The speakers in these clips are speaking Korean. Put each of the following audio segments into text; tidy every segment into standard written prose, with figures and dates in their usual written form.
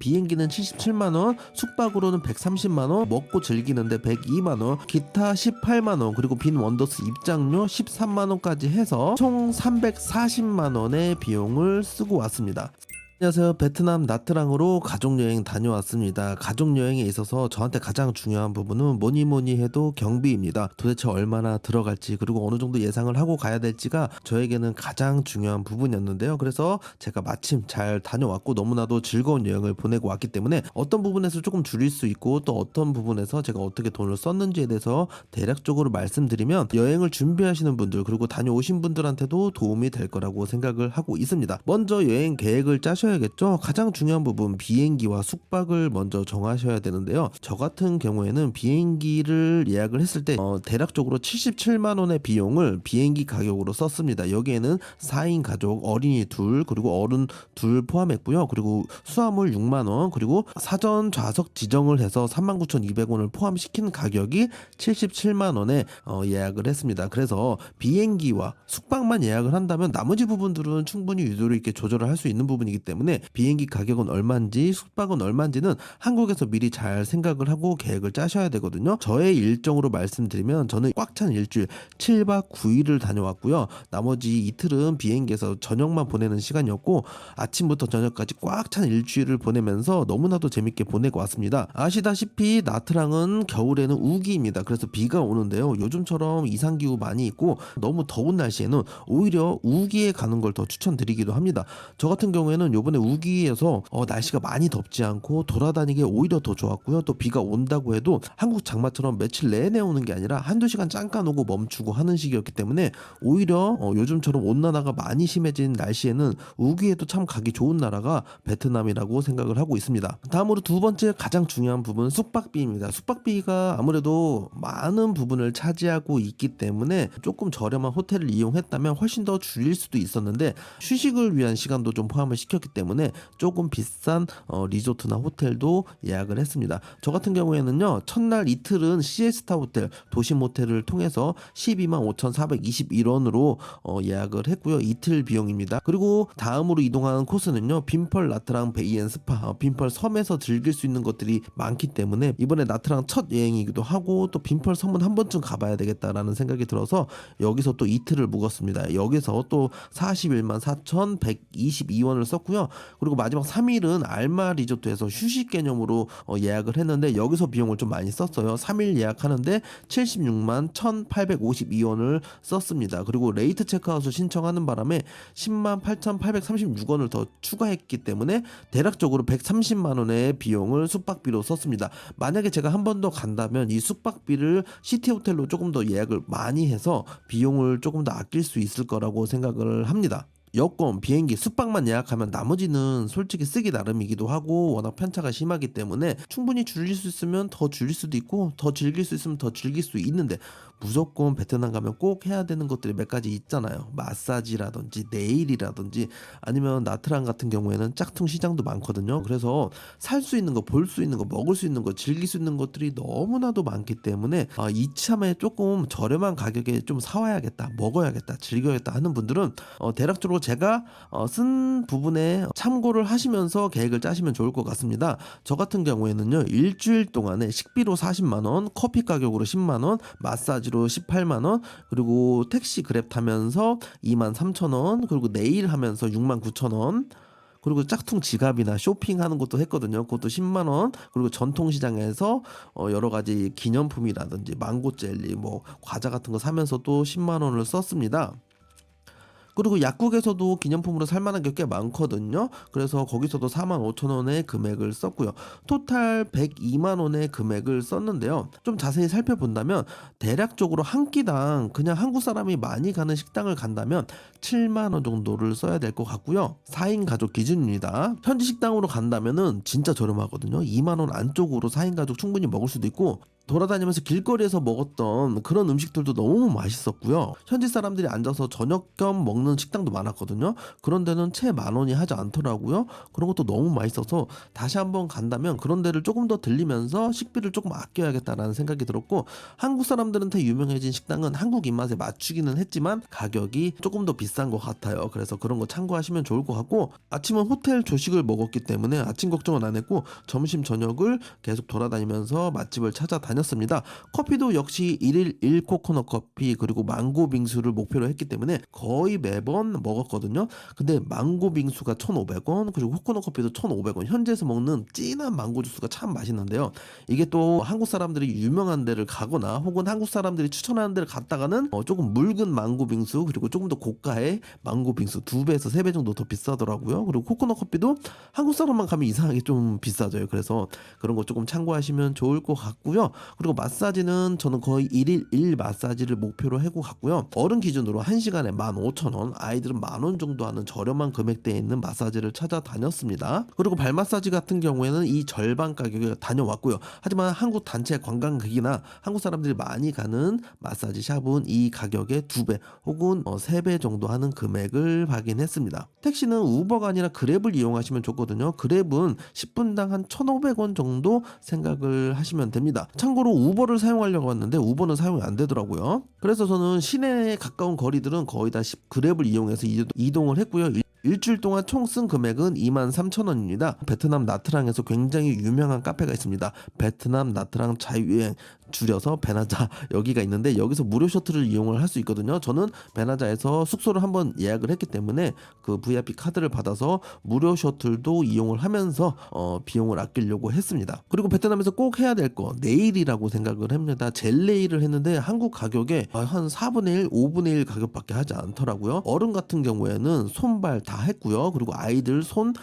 비행기는 77만원, 숙박으로는 130만원, 먹고 즐기는데 102만원, 기타 18만원, 그리고 빈 원더스 입장료 13만원까지 해서 총 340만원의 비용을 쓰고 왔습니다. 안녕하세요. 베트남 나트랑으로 가족여행 다녀왔습니다. 가족여행에 있어서 저한테 가장 중요한 부분은 뭐니 해도 경비입니다. 도대체 얼마나 들어갈지, 그리고 어느 정도 예상을 하고 가야 될지가 저에게는 가장 중요한 부분이었는데요. 그래서 제가 마침 잘 다녀왔고 너무나도 즐거운 여행을 보내고 왔기 때문에 어떤 부분에서 조금 줄일 수 있고 또 어떤 부분에서 제가 어떻게 돈을 썼는지에 대해서 대략적으로 말씀드리면 여행을 준비하시는 분들, 그리고 다녀오신 분들한테도 도움이 될 거라고 생각을 하고 있습니다. 먼저 여행 계획을 짜셔야겠죠. 가장 중요한 부분, 비행기와 숙박을 먼저 정하셔야 되는데요. 저 같은 경우에는 비행기를 예약을 했을 때 대략적으로 77만원의 비용을 비행기 가격으로 썼습니다. 여기에는 4인 가족, 어린이 둘, 그리고 어른 둘 포함했고요. 그리고 수화물 6만원, 그리고 사전 좌석 지정을 해서 39,200원을 포함시킨 가격이 77만원에 예약을 했습니다. 그래서 비행기와 숙박만 예약을 한다면 나머지 부분들은 충분히 유도리 있게 조절을 할 수 있는 부분이기 때문에 비행기 가격은 얼마인지 숙박은 얼마인지는 한국에서 미리 잘 생각을 하고 계획을 짜셔야 되거든요. 저의 일정으로 말씀드리면 저는 꽉 찬 일주일 7박 9일을 다녀왔고요. 나머지 이틀은 비행기에서 저녁만 보내는 시간이었고 아침부터 저녁까지 꽉 찬 일주일을 보내면서 너무나도 재밌게 보내고 왔습니다. 아시다시피 나트랑은 겨울에는 우기입니다. 그래서 비가 오는데요. 요즘처럼 이상기후 많이 있고 너무 더운 날씨에는 오히려 우기에 가는 걸 더 추천드리기도 합니다. 저 같은 경우에는 요번에 우기에서 날씨가 많이 덥지 않고 돌아다니기 오히려 더 좋았고요. 또 비가 온다고 해도 한국 장마처럼 며칠 내내 오는 게 아니라 한두 시간 잠깐 오고 멈추고 하는 시기였기 때문에 오히려 요즘처럼 온난화가 많이 심해진 날씨에는 우기에도 참 가기 좋은 나라가 베트남이라고 생각을 하고 있습니다. 다음으로 두 번째 가장 중요한 부분, 숙박비입니다. 숙박비가 아무래도 많은 부분을 차지하고 있기 때문에 조금 저렴한 호텔을 이용했다면 훨씬 더 줄일 수도 있었는데 휴식을 위한 시간도 좀 포함을 시켰기 때문에 조금 비싼 리조트나 호텔도 예약을 했습니다. 저 같은 경우에는요, 첫날 이틀은 시에스타 호텔, 도심 호텔을 통해서 125,421원으로 예약을 했고요. 이틀 비용입니다. 그리고 다음으로 이동하는 코스는요, 빈펄 나트랑 베이앤스파, 빈펄 섬에서 즐길 수 있는 것들이 많기 때문에 이번에 나트랑 첫 여행이기도 하고 또 빈펄 섬은 한 번쯤 가봐야 되겠다라는 생각이 들어서 여기서 또 이틀을 묵었습니다. 여기서 또 41만 4,122원을 썼고요. 그리고 마지막 3일은 알마 리조트에서 휴식 개념으로 예약을 했는데 여기서 비용을 좀 많이 썼어요. 3일 예약하는데 76만 1,852원을 썼습니다. 그리고 레이트 체크아웃을 신청하는 바람에 10만 8,836원을 더 추가했기 때문에 대략적으로 130만원의 비용을 숙박비로 썼습니다. 만약에 제가 한 번 더 간다면 이 숙박비를 시티 호텔로 조금 더 예약을 많이 해서 비용을 조금 더 아낄 수 있을 거라고 생각을 합니다. 여권, 비행기, 숙박만 예약하면 나머지는 솔직히 쓰기 나름이기도 하고 워낙 편차가 심하기 때문에 충분히 줄일 수 있으면 더 줄일 수도 있고 더 즐길 수 있으면 더 즐길 수 있는데 무조건 베트남 가면 꼭 해야 되는 것들이 몇 가지 있잖아요. 마사지라든지 네일이라든지 아니면 나트랑 같은 경우에는 짝퉁 시장도 많거든요. 그래서 살 수 있는 거, 볼 수 있는 거, 먹을 수 있는 거, 즐길 수 있는 것들이 너무나도 많기 때문에 이참에 조금 저렴한 가격에 좀 사와야겠다, 먹어야겠다, 즐겨야겠다 하는 분들은 대략적으로 제가 쓴 부분에 참고를 하시면서 계획을 짜시면 좋을 것 같습니다. 저 같은 경우에는요, 일주일 동안에 식비로 40만원, 커피 가격으로 10만원, 마사지로 18만원, 그리고 택시 그랩 타면서 23,000원, 그리고 네일 하면서 69,000원, 그리고 짝퉁 지갑이나 쇼핑하는 것도 했거든요. 그것도 10만원, 그리고 전통시장에서 여러 가지 기념품이라든지 망고 젤리, 뭐 과자 같은 거 사면서 또 10만원을 썼습니다. 그리고 약국에서도 기념품으로 살만한 게 꽤 많거든요. 그래서 거기서도 45,000원의 금액을 썼고요. 토탈 102만원의 금액을 썼는데요. 좀 자세히 살펴본다면 대략적으로 한 끼당 그냥 한국 사람이 많이 가는 식당을 간다면 7만원 정도를 써야 될 것 같고요. 4인 가족 기준입니다. 현지 식당으로 간다면은 진짜 저렴하거든요. 2만원 안쪽으로 4인 가족 충분히 먹을 수도 있고 돌아다니면서 길거리에서 먹었던 그런 음식들도 너무 맛있었고요. 현지 사람들이 앉아서 저녁 겸 먹는 식당도 많았거든요. 그런 데는 채 10,000원이 하지 않더라고요. 그런 것도 너무 맛있어서 다시 한번 간다면 그런 데를 조금 더 들리면서 식비를 조금 아껴야겠다라는 생각이 들었고, 한국 사람들한테 유명해진 식당은 한국 입맛에 맞추기는 했지만 가격이 조금 더 비싼 것 같아요. 그래서 그런 거 참고하시면 좋을 것 같고, 아침은 호텔 조식을 먹었기 때문에 아침 걱정은 안 했고 점심 저녁을 계속 돌아다니면서 맛집을 찾아다녔습니다. 커피도 역시 1일 1 코코넛 커피 그리고 망고 빙수를 목표로 했기 때문에 거의 매번 먹었거든요. 근데 망고 빙수가 1,500원, 그리고 코코넛 커피도 1,500원. 현지에서 먹는 진한 망고 주스가 참 맛있는데요. 이게 또 한국 사람들이 유명한 데를 가거나 혹은 한국 사람들이 추천하는 데를 갔다가는 조금 묽은 망고 빙수 그리고 조금 더 고가의 망고 빙수 2배에서 3배 정도 더 비싸더라고요. 그리고 코코넛 커피도 한국 사람만 가면 이상하게 좀 비싸져요. 그래서 그런 거 조금 참고하시면 좋을 것 같고요. 그리고 마사지는 저는 거의 1일 1 마사지를 목표로 하고 갔고요. 어른 기준으로 1시간에 15,000원, 아이들은 10,000원 정도 하는 저렴한 금액대에 있는 마사지를 찾아다녔습니다. 그리고 발 마사지 같은 경우에는 이 절반 가격에 다녀왔고요. 하지만 한국 단체 관광객이나 한국 사람들이 많이 가는 마사지 샵은 이 가격의 2배 혹은 3배 정도 하는 금액을 확인했습니다. 택시는 우버가 아니라 그랩을 이용하시면 좋거든요. 그랩은 10분당 한 1,500원 정도 생각을 하시면 됩니다. 참고로 우버를 사용하려고 했는데 우버는 사용이 안 되더라고요. 그래서 저는 시내에 가까운 거리들은 거의 다 그랩을 이용해서 이동을 했고요. 일주일 동안 총 쓴 금액은 23,000원입니다. 베트남 나트랑에서 굉장히 유명한 카페가 있습니다. 베트남 나트랑 자유여행, 줄여서 베나자 여기가 있는데 여기서 무료 셔틀을 이용을 할 수 있거든요. 저는 베나자에서 숙소를 한번 예약을 했기 때문에 그 VIP 카드를 받아서 무료 셔틀도 이용을 하면서 비용을 아끼려고 했습니다. 그리고 베트남에서 꼭 해야 될 거 네일이라고 생각을 합니다. 젤 네일을 했는데 한국 가격에 한 4분의 1, 5분의 1 가격밖에 하지 않더라고요. 어른 같은 경우에는 손발 다 했고요. 그리고 아이들 손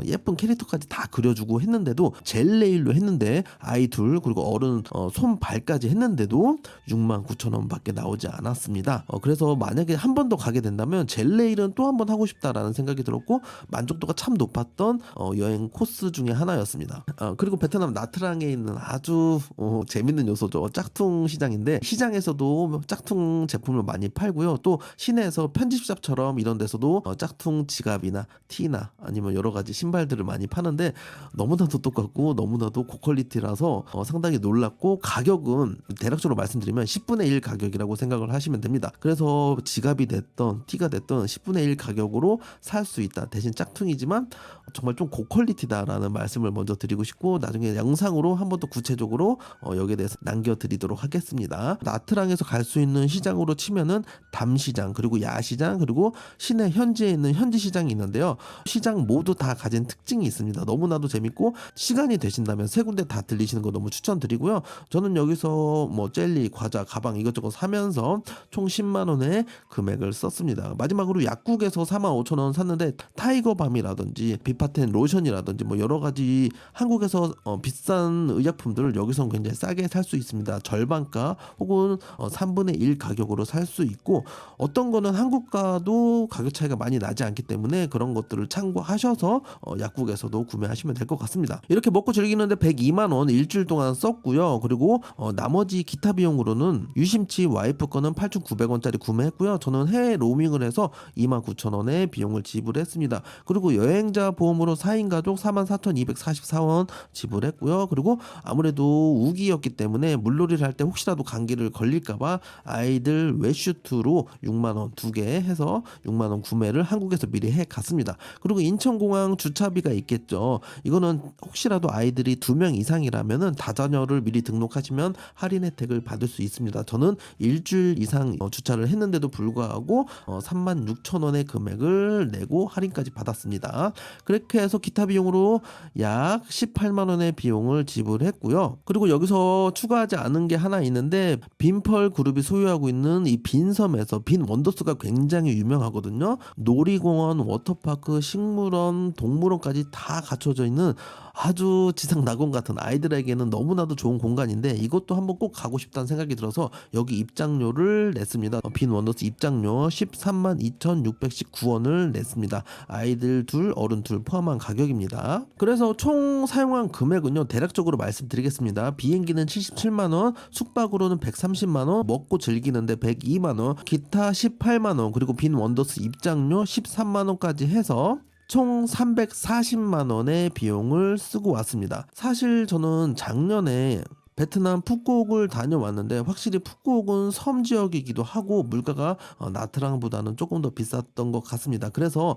예쁜 캐릭터까지 다 그려주고 했는데도 젤 네일로 했는데 아이 둘 그리고 어른 손발까지 했는데도 69,000원 밖에 나오지 않았습니다. 그래서 만약에 한 번 더 가게 된다면 젤 네일은 또 한 번 하고 싶다라는 생각이 들었고 만족도가 참 높았던 여행 코스 중에 하나였습니다. 그리고 베트남 나트랑에 있는 아주 재밌는 요소죠. 짝퉁 시장인데 시장에서도 짝퉁 제품을 많이 팔고요. 또 시내에서 편집샵처럼 이런 데서도 짝퉁 지갑이나 티나 아니면 여러 가지 신발들을 많이 파는데 너무나도 똑같고 너무나도 고퀄리티라서 상당히 놀랐고, 가격은 대략적으로 말씀드리면 10분의 1 가격이라고 생각을 하시면 됩니다. 그래서 지갑이 됐던 티가 됐던 10분의 1 가격으로 살 수 있다. 대신 짝퉁이지만 정말 좀 고퀄리티다라는 말씀을 먼저 드리고 싶고, 나중에 영상으로 한 번 더 구체적으로 여기에 대해서 남겨드리도록 하겠습니다. 나트랑에서 갈 수 있는 시장으로 치면은 담시장 그리고 야시장 그리고 시내 현지에 있는 현지 시장이 있는데요. 시장 모두 다 가진 특징이 있습니다. 너무나도 재밌고 시간이 되신다면 세 군데 다 들리시는 거 너무 추천드리고요. 저는 여기서 뭐 젤리, 과자, 가방 이것저것 사면서 총 10만 원의 금액을 썼습니다. 마지막으로 약국에서 45,000원 샀는데 타이거밤이라든지 비파텐 로션이라든지 뭐 여러 가지 한국에서 비싼 의약품들을 여기서 굉장히 싸게 살 수 있습니다. 절반가 혹은 3분의 1 가격으로 살 수 있고, 어떤 거는 한국과도 가격 차이가 많이 나지 않기 때문에 그런 것들을 참고하셔서 약국에서도 구매하시면 될 것 같습니다. 이렇게 먹고 즐기는데 102만 원 일주일 동안 썼고요. 그리고 나머지 기타 비용으로는 유심치 와이프 거는 8,900원짜리 구매했고요. 저는 해외 로밍을 해서 29,000원의 비용을 지불했습니다. 그리고 여행자 보험으로 4인 가족 44,244원 지불했고요. 그리고 아무래도 우기였기 때문에 물놀이를 할 때 혹시라도 감기를 걸릴까봐 아이들 웨슈트로 6만 원 2개 해서 6만 원 구매를 한국에서 미리 해 갔습니다. 그리고 인천공항 주차비가 있겠죠. 이거는 혹시라도 아이들이 2명 이상이라면은 다자녀를 미리 등록하시면 할인 혜택을 받을 수 있습니다. 저는 일주일 이상 주차를 했는데도 불구하고 36,000원의 금액을 내고 할인까지 받았습니다. 그렇게 해서 기타 비용으로 약 18만 원의 비용을 지불했고요. 그리고 여기서 추가하지 않은 게 하나 있는데, 빈펄 그룹이 소유하고 있는 이 빈섬에서 빈 원더스가 굉장히 유명하거든요. 놀이공원, 워터파크, 식물원, 동물원까지 다 갖춰져 있는 아주 지상 낙원 같은 아이들에게는 너무나도 좋은 공간인데 이것도 한번 꼭 가고 싶다는 생각이 들어서 여기 입장료를 냈습니다. 빈 원더스 입장료 132,619원을 냈습니다. 아이들 둘, 어른 둘 포함한 가격입니다. 그래서 총 사용한 금액은요, 대략적으로 말씀드리겠습니다. 비행기는 77만원, 숙박으로는 130만원, 먹고 즐기는데 102만원, 기타 18만원, 그리고 빈 원더스 입장료 13만원까지 해서 총 340만원의 비용을 쓰고 왔습니다. 사실 저는 작년에 베트남 푸꾸옥을 다녀왔는데 확실히 푸꾸옥은 섬 지역이기도 하고 물가가 나트랑보다는 조금 더 비쌌던 것 같습니다. 그래서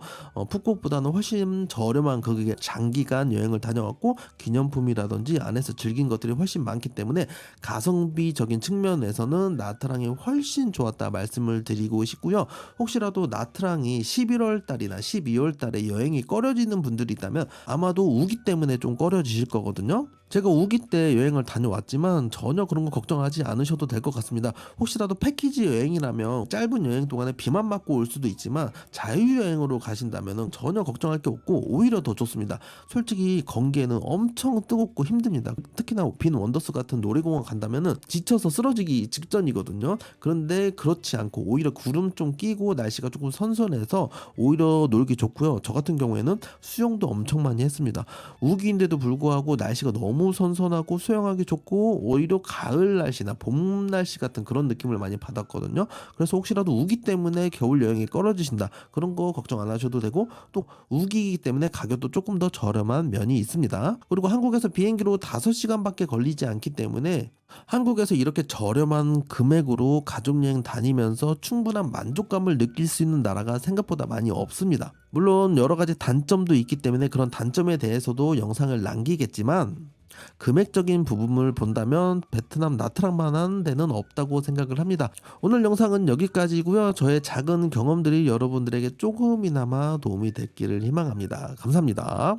푸꾸옥보다는 훨씬 저렴한 거기에 장기간 여행을 다녀왔고 기념품이라든지 안에서 즐긴 것들이 훨씬 많기 때문에 가성비적인 측면에서는 나트랑이 훨씬 좋았다 말씀을 드리고 싶고요. 혹시라도 나트랑이 11월 달이나 12월 달에 여행이 꺼려지는 분들이 있다면 아마도 우기 때문에 좀 꺼려지실 거거든요. 제가 우기 때 여행을 다녀왔지만 전혀 그런 거 걱정하지 않으셔도 될 것 같습니다. 혹시라도 패키지 여행이라면 짧은 여행 동안에 비만 맞고 올 수도 있지만 자유여행으로 가신다면 전혀 걱정할 게 없고 오히려 더 좋습니다. 솔직히 건기에는 엄청 뜨겁고 힘듭니다. 특히나 빈 원더스 같은 놀이공원 간다면 지쳐서 쓰러지기 직전이거든요. 그런데 그렇지 않고 오히려 구름 좀 끼고 날씨가 조금 선선해서 오히려 놀기 좋고요. 저 같은 경우에는 수영도 엄청 많이 했습니다. 우기인데도 불구하고 날씨가 너무 선선하고 수영하기 좋고 오히려 가을 날씨나 봄 날씨 같은 그런 느낌을 많이 받았거든요. 그래서 혹시라도 우기 때문에 겨울 여행이 꺼려지신다 그런 거 걱정 안 하셔도 되고 또 우기이기 때문에 가격도 조금 더 저렴한 면이 있습니다. 그리고 한국에서 비행기로 5시간밖에 걸리지 않기 때문에 한국에서 이렇게 저렴한 금액으로 가족여행 다니면서 충분한 만족감을 느낄 수 있는 나라가 생각보다 많이 없습니다. 물론 여러 가지 단점도 있기 때문에 그런 단점에 대해서도 영상을 남기겠지만 금액적인 부분을 본다면 베트남 나트랑만한 데는 없다고 생각을 합니다. 오늘 영상은 여기까지고요. 저의 작은 경험들이 여러분들에게 조금이나마 도움이 됐기를 희망합니다. 감사합니다.